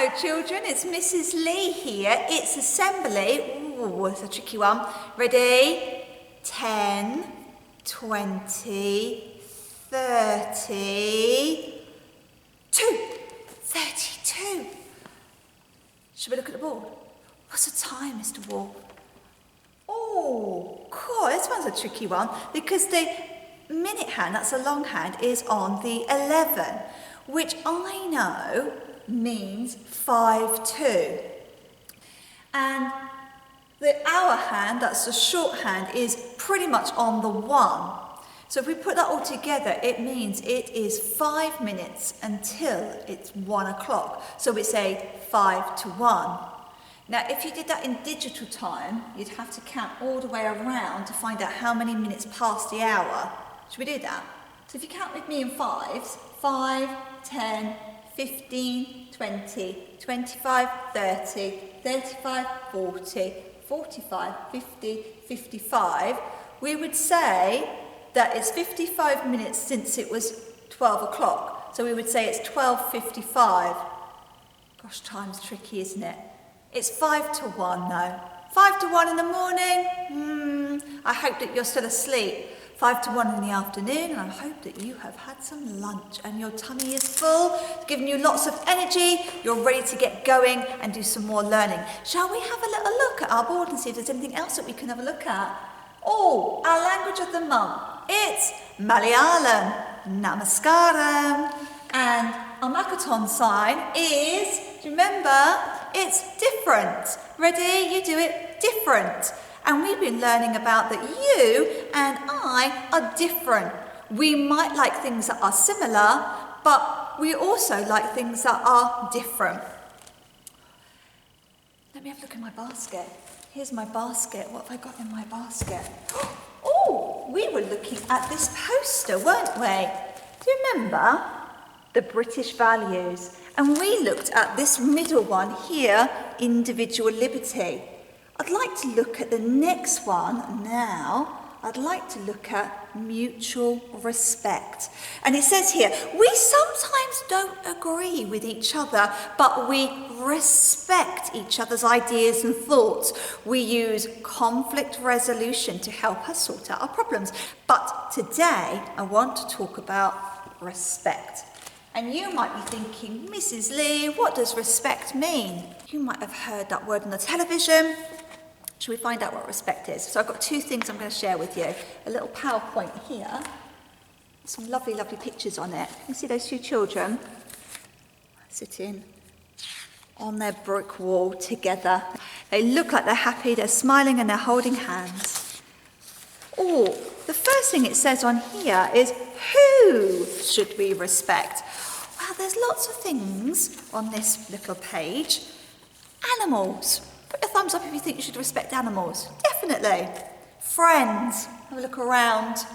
Hello children, it's Mrs. Lee here. It's assembly. Ooh, it's a tricky one. Ready? 10, 20, 30, 32. Should we look at the board? What's the time, Mr. Wall? Oh, cool, this one's a tricky one because the minute hand, that's a long hand, is on the 11, which I know means 5-2. And the hour hand, that's the short hand, is pretty much on the 1. So if we put that all together, it means it is 5 minutes until it's 1 o'clock. So we say 5 to 1. Now, if you did that in digital time, you'd have to count all the way around to find out how many minutes past the hour. Should we do that? So if you count with me in fives, 5, 10, 15, 20, 25, 30, 35, 40, 45, 50, 55, we would say that it's 55 minutes since it was 12 o'clock. So we would say it's 12:55. Gosh, time's tricky, isn't it? It's 5 to 1 though. 5 to 1 in the morning, I hope that you're still asleep. 5 to 1 in the afternoon, and I hope that you have had some lunch and your tummy is full, giving you lots of energy, you're ready to get going and do some more learning. Shall we have a little look at our board and see if there's anything else that we can have a look at? Oh, our language of the month. It's Malayalam, Namaskaram, and our Makaton sign is, do you remember, it's different. Ready? You do it different. And we've been learning about that you and I are different. We might like things that are similar, but we also like things that are different. Let me have a look in my basket. Here's my basket. What have I got in my basket? Oh, we were looking at this poster, weren't we? Do you remember? The British values. And we looked at this middle one here, individual liberty. I'd like to look at the next one now. I'd like to look at mutual respect. And it says here, we sometimes don't agree with each other, but we respect each other's ideas and thoughts. We use conflict resolution to help us sort out our problems. But today, I want to talk about respect. And you might be thinking, Mrs. Lee, what does respect mean? You might have heard that word on the television. Shall we find out what respect is? So I've got 2 things I'm going to share with you. A little PowerPoint here. Some lovely, lovely pictures on it. You can see those 2 children sitting on their brick wall together. They look like they're happy, they're smiling and they're holding hands. Oh, the first thing it says on here is, who should we respect? Well, there's lots of things on this little page. Animals. Put your thumbs up if you think you should respect animals. Definitely. Friends. Have a look around.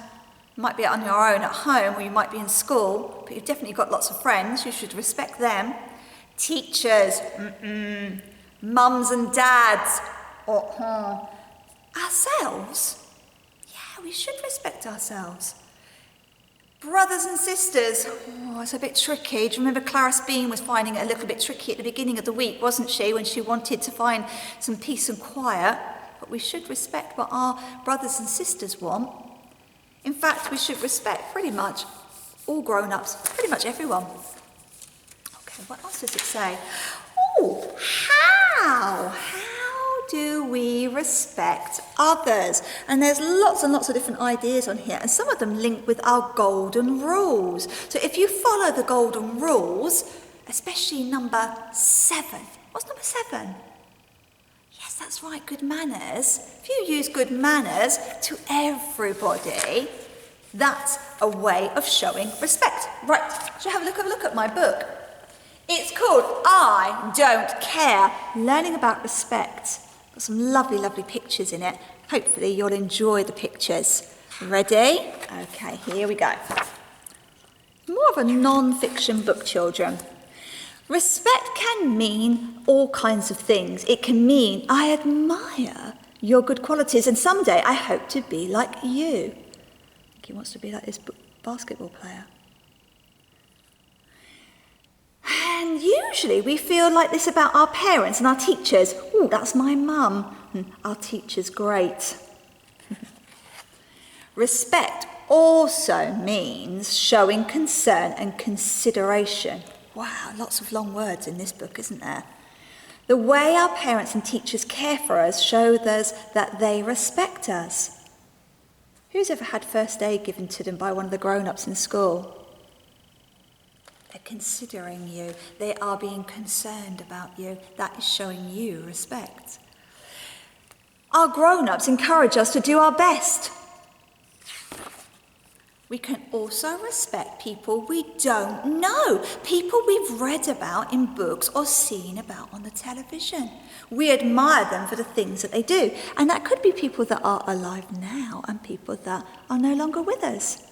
You might be on your own at home or you might be in school, but you've definitely got lots of friends. You should respect them. Teachers. Mums and dads. Ourselves. Yeah, we should respect ourselves. Brothers and sisters, it's a bit tricky. Do you remember Clarice Bean was finding it a little bit tricky at the beginning of the week, wasn't she, when she wanted to find some peace and quiet? But we should respect what our brothers and sisters want. In fact, we should respect pretty much all grown-ups, pretty much everyone. Okay, what else does it say? Oh, how do we respect others? And there's lots and lots of different ideas on here, and some of them link with our golden rules. So if you follow the golden rules, especially number 7. What's number 7? Yes, that's right, good manners. If you use good manners to everybody, that's a way of showing respect. Right, shall I have a look at my book? It's called I Don't Care, Learning About Respect. Got some lovely, lovely pictures in it. Hopefully you'll enjoy the pictures. Ready? Okay, here we go. More of a non-fiction book, children. Respect can mean all kinds of things. It can mean, I admire your good qualities and someday I hope to be like you. I think he wants to be like this basketball player. And usually Usually we feel like this about our parents and our teachers. Oh, that's my mum. Our teacher's great. Respect also means showing concern and consideration. Wow, lots of long words in this book, isn't there? The way our parents and teachers care for us shows us that they respect us. Who's ever had first aid given to them by one of the grown-ups in school? They're considering you. They are being concerned about you. That is showing you respect. Our grown-ups encourage us to do our best. We can also respect people we don't know, people we've read about in books or seen about on the television. We admire them for the things that they do, and that could be people that are alive now and people that are no longer with us.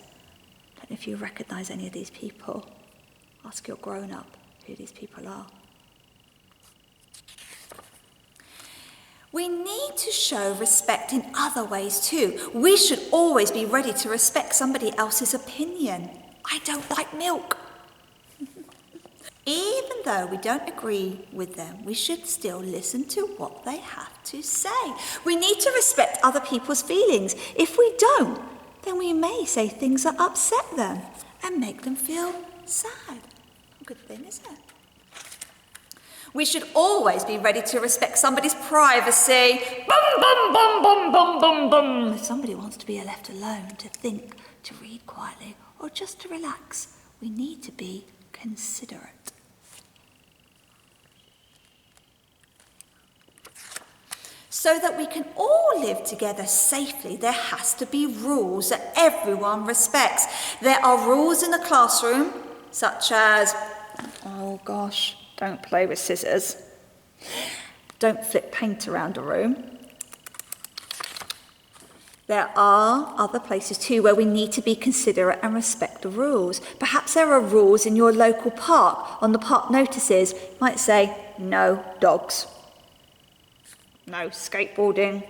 I don't know if you recognise any of these people. Ask your grown-up who these people are. We need to show respect in other ways too. We should always be ready to respect somebody else's opinion. I don't like milk. Even though we don't agree with them, we should still listen to what they have to say. We need to respect other people's feelings. If we don't, then we may say things that upset them and make them feel sad. A good thing, isn't it? We should always be ready to respect somebody's privacy. Bum, bum, bum, bum, bum, bum, bum. If somebody wants to be left alone, to think, to read quietly, or just to relax, we need to be considerate. So that we can all live together safely, there has to be rules that everyone respects. There are rules in the classroom, such as, oh gosh, don't play with scissors. Don't flip paint around a room. There are other places too where we need to be considerate and respect the rules. Perhaps there are rules in your local park. On the park notices, it might say, no dogs, no skateboarding.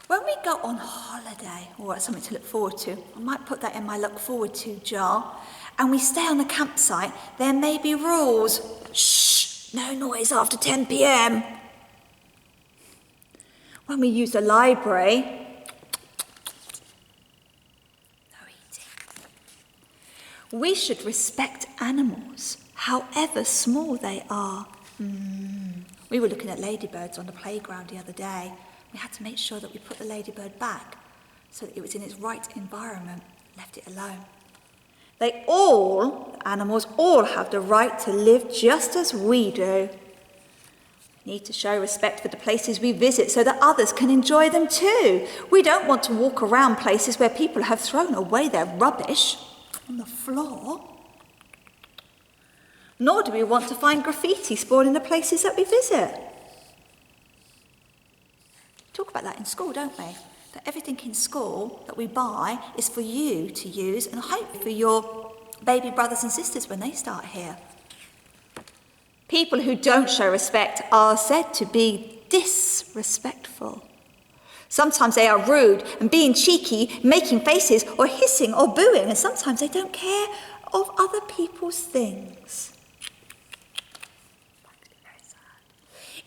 When we go on holiday, or something to look forward to, I might put that in my look forward to jar, and we stay on the campsite, there may be rules. Shh, no noise after 10 p.m. When we use the library, no eating. We should respect animals, however small they are. We were looking at ladybirds on the playground the other day. We had to make sure that we put the ladybird back so that it was in its right environment, left it alone. Animals all have the right to live just as we do. We need to show respect for the places we visit so that others can enjoy them too. We don't want to walk around places where people have thrown away their rubbish on the floor. Nor do we want to find graffiti spoiling the places that we visit. Talk about that in school, don't we? That everything in school that we buy is for you to use and hopefully for your baby brothers and sisters when they start here. People who don't show respect are said to be disrespectful. Sometimes they are rude and being cheeky, making faces or hissing or booing, and sometimes they don't care of other people's things.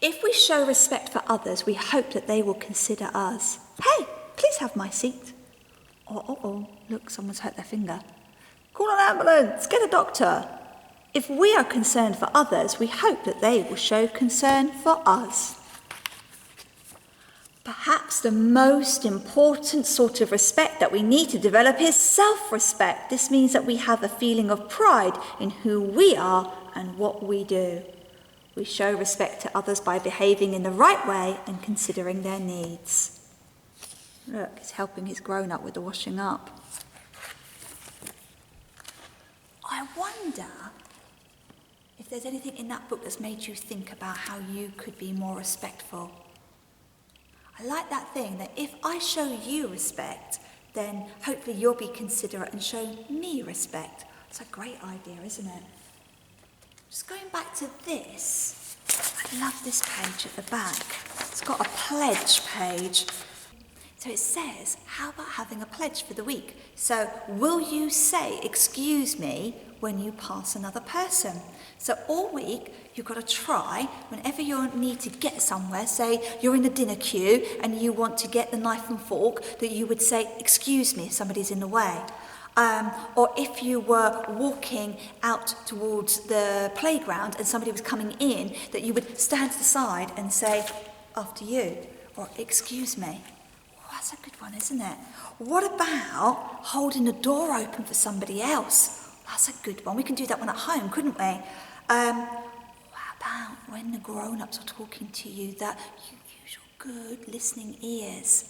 If we show respect for others, we hope that they will consider us. Hey, please have my seat. Oh, look, someone's hurt their finger. Call an ambulance, get a doctor. If we are concerned for others, we hope that they will show concern for us. Perhaps the most important sort of respect that we need to develop is self-respect. This means that we have a feeling of pride in who we are and what we do. We show respect to others by behaving in the right way and considering their needs. Look, he's helping his grown-up with the washing up. I wonder if there's anything in that book that's made you think about how you could be more respectful. I like that thing that if I show you respect, then hopefully you'll be considerate and show me respect. It's a great idea, isn't it? Just going back to this, I love this page at the back. It's got a pledge page. So it says, how about having a pledge for the week? So will you say, excuse me, when you pass another person. So all week, you've got to try, whenever you need to get somewhere, say you're in a dinner queue and you want to get the knife and fork, that you would say, excuse me, if somebody's in the way. Or if you were walking out towards the playground and somebody was coming in, that you would stand to the side and say, after you, or excuse me. Oh, that's a good one, isn't it? What about holding the door open for somebody else? That's a good one. We can do that one at home, couldn't we? What about when the grown-ups are talking to you, that you use your good listening ears?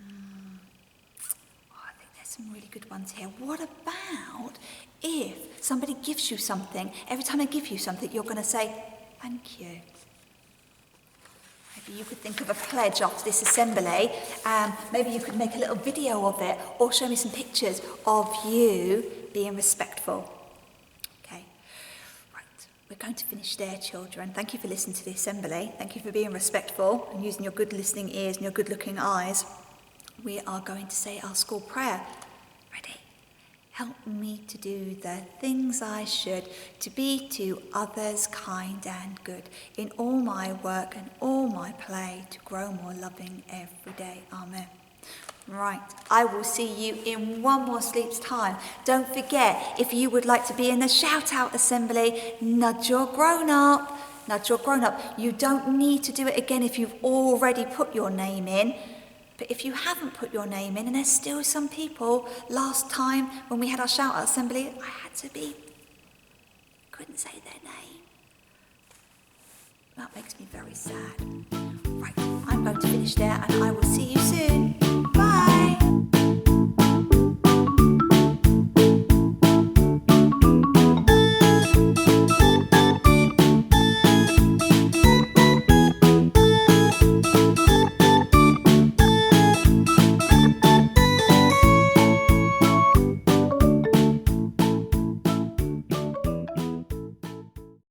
I think there's some really good ones here. What about if somebody gives you something, every time they give you something, you're going to say, thank you. Maybe you could think of a pledge after this assembly, maybe you could make a little video of it, or show me some pictures of you being respectful. Okay, right, we're going to finish there, children. Thank you for listening to the assembly. Thank you for being respectful and using your good listening ears and your good looking eyes. We are going to say our school prayer. Ready? Help me to do the things I should, to be to others kind and good, in all my work and all my play, to grow more loving every day. Amen. Right, I will see you in one more sleep's time. Don't forget, if you would like to be in the shout-out assembly, nudge your grown-up. Nudge your grown-up. You don't need to do it again if you've already put your name in. But if you haven't put your name in, and there's still some people, last time when we had our shout-out assembly, couldn't say their name. That makes me very sad. Right, I'm going to finish there, and I will see you